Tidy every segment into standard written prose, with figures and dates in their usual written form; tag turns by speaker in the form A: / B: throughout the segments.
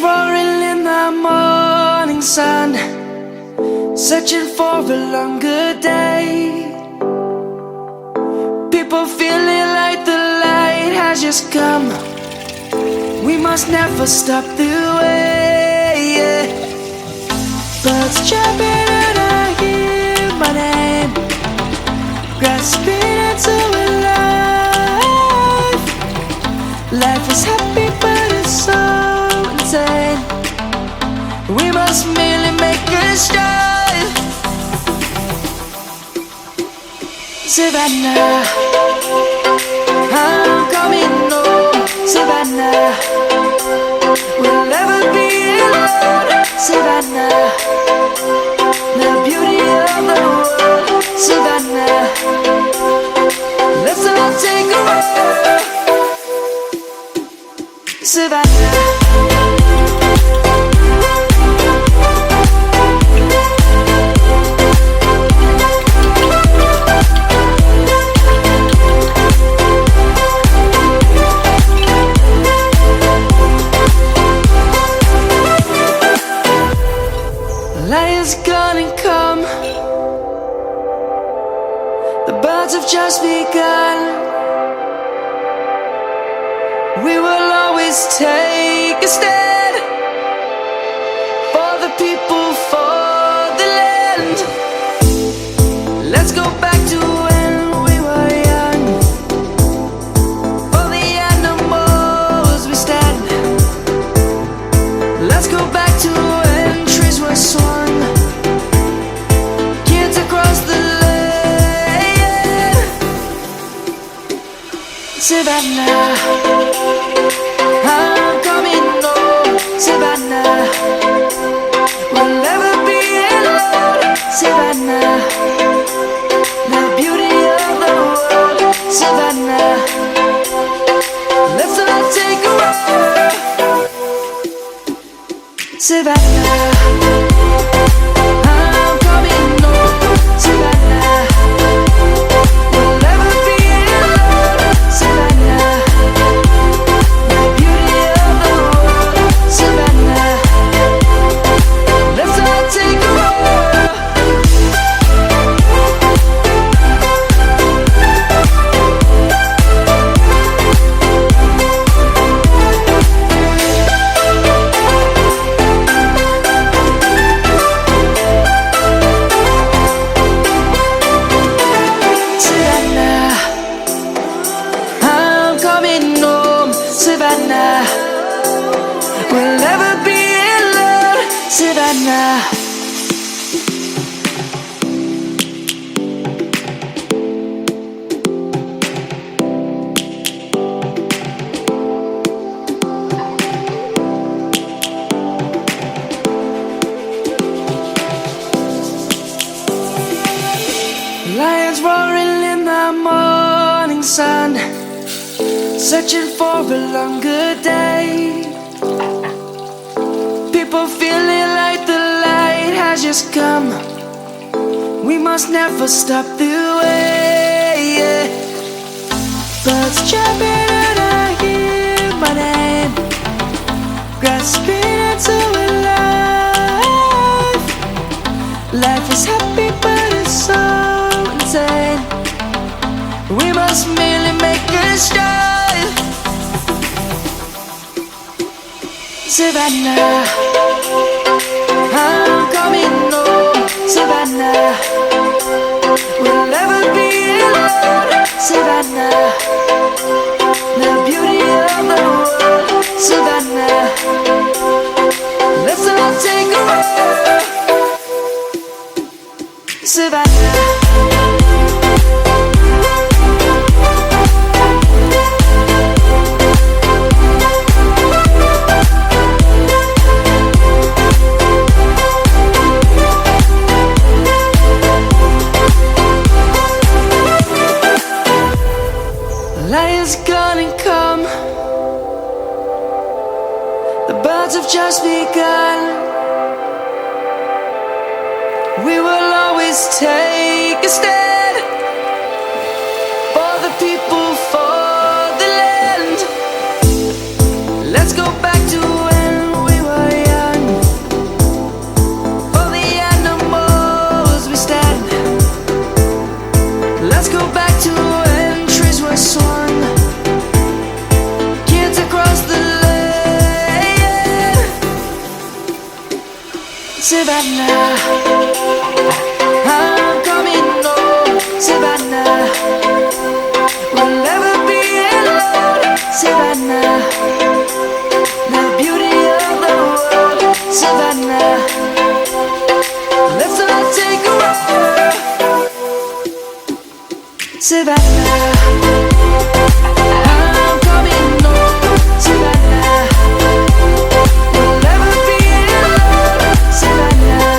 A: roaring in the morning sun, searching for a longer day. People feeling like the light has just come. We must never stop the way, yeah. Birds jumping and I hear my name, grasping into a life. Life is happy but it's so insane. We must merely make a start. Savannah, I'm coming home. Savannah, we'll never be alone. Savannah, the beauty of the world. Savannah, let's all take a ride. Savannah. Lion's gonna come. The birds have just begun. We will always take a stand for the people, for the land. Let's go back to when we were young. For the animals we stand. Let's go back to when trees were swung. Kids across the land. Savannah, I'm coming home. Savannah, we'll never be alone. Savannah, the beauty of the world. Savannah, let's all take a ride. Savannah, I'm coming home. Savannah, we'll never be alone. Savannah, the beauty of the world. Savannah, let's all take a ride. Savannah, I'm coming home. Savannah, we'll never be alone. Savannah. Lions roaring in the morning sun, searching for a longer day. People feeling like the light has just come. We must never stop the way, yeah. Birds jumping and I hear my name, grasping into a life. Life is happy but it's so insane. We must merely make a start. Savannah, I'm coming home. Savannah, we'll never be alone. Savannah, the beauty of the world. Savannah, let's all take a ride. Savannah. Lion's gonna come. The birds have just begun. We will always take a stand for the people, for the land. Let's go back to when we were Savannah, I'm coming home, Savannah. We'll never be alone, Savannah. The beauty of the world, Savannah. Let's all take a walk, Savannah. I'm coming home, Savannah. We'll never be alone, Savannah.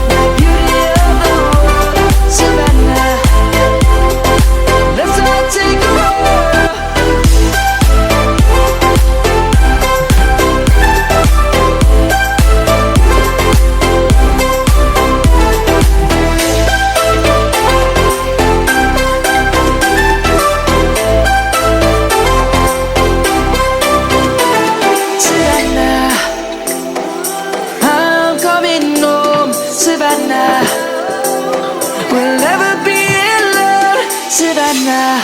A: The beauty of the world, Savannah. Let's all take a walk. Savannah, I'm coming home, Savannah. We'll never be alone, Savannah.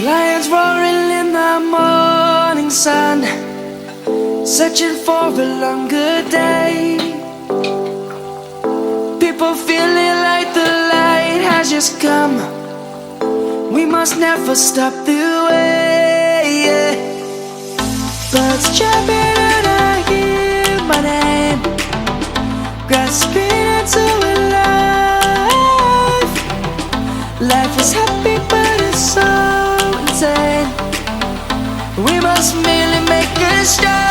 A: Lions roaring in the morning sun, searching for a longer day. People feeling like the light has just come. We must never stop the way. Birds chirping and I hear my name, grasping into a life. Life is happy but it's so insane. We must merely make a start.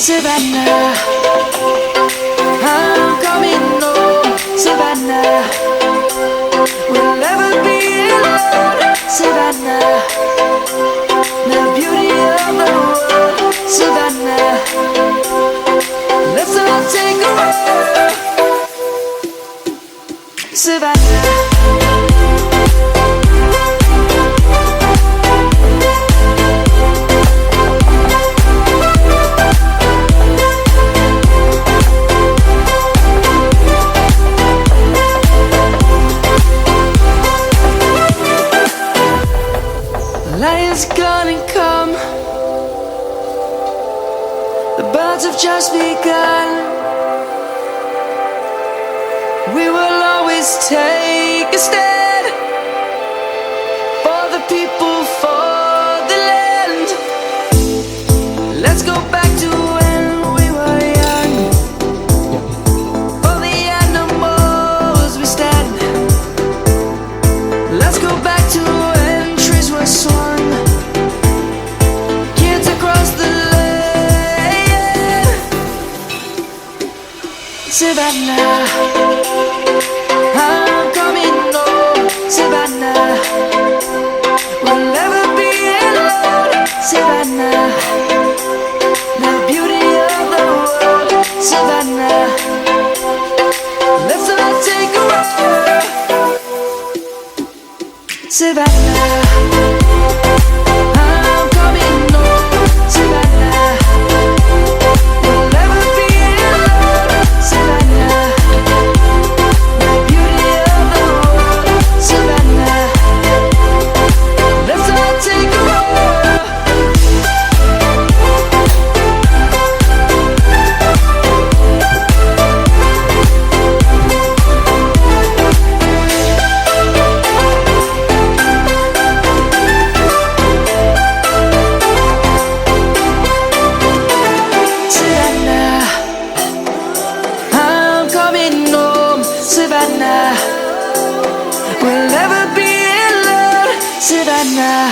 A: Savannah, I'm coming home, Savannah. We'll never be alone, Savannah. The beauty of the world, Savannah. Let's all take a walk, Savannah. Lion's gonna come. The birds have just begun. We will always take a stand for the people, for the land. Let's go back to when we were young. For the animals we stand. Let's go back to when trees were swung. Kids across the land. Savannah, I'm coming home, Savannah. We'll never be alone, Savannah. The beauty of the world, Savannah. Let's all take a walk, Savannah. I'm coming home, Savannah. We'll never be alone, Savannah. The beauty of the world, Savannah. Let's all take a walk. Savannah, I'm coming home, Savannah. We'll never be alone, Savannah.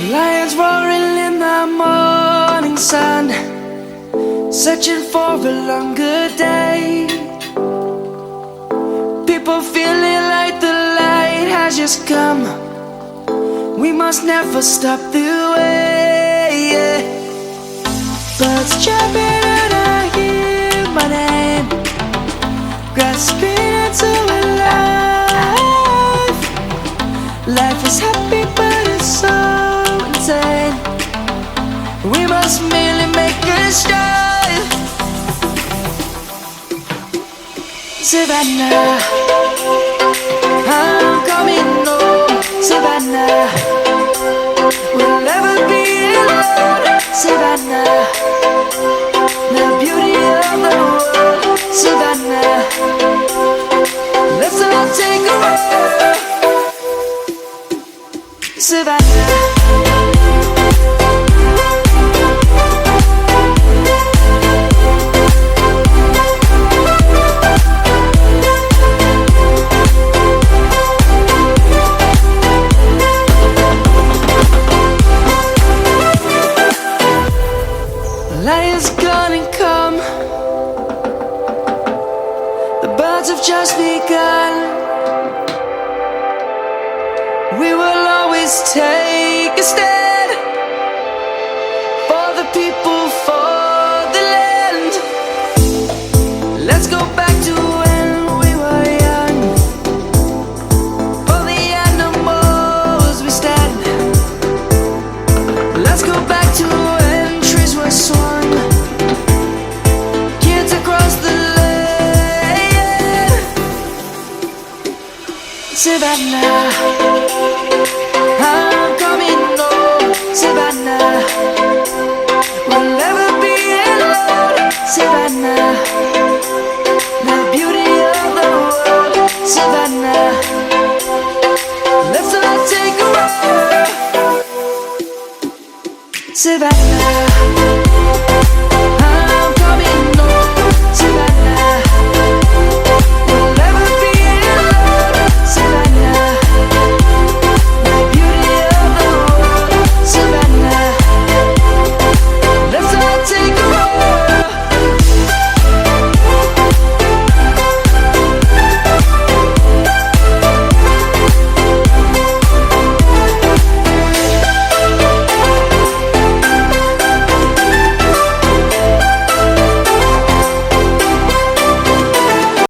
A: Lions roaring in the morning sun, searching for a longer day. People feeling like the light pleasures come, we must never stop the way, yeah. Birds chirping and I hear my name, grasping into a life. Life is happy but it's so insane. We must merely make a start. Savannah, I'm coming home. Savannah, we'll never be alone. Savannah, the beauty of the world. Savannah, let's all take a walk. Savannah. Light is gonna come, the birds have just begun. We will always take a stand for the people, for the land. Let's go back to when we were young. For the animals we stand. Let's go back to when trees were swung. Savannah, I'm coming home. Savannah, we'll never be alone. Savannah, the beauty of the world. Savannah, let's all take a walk. Savannah.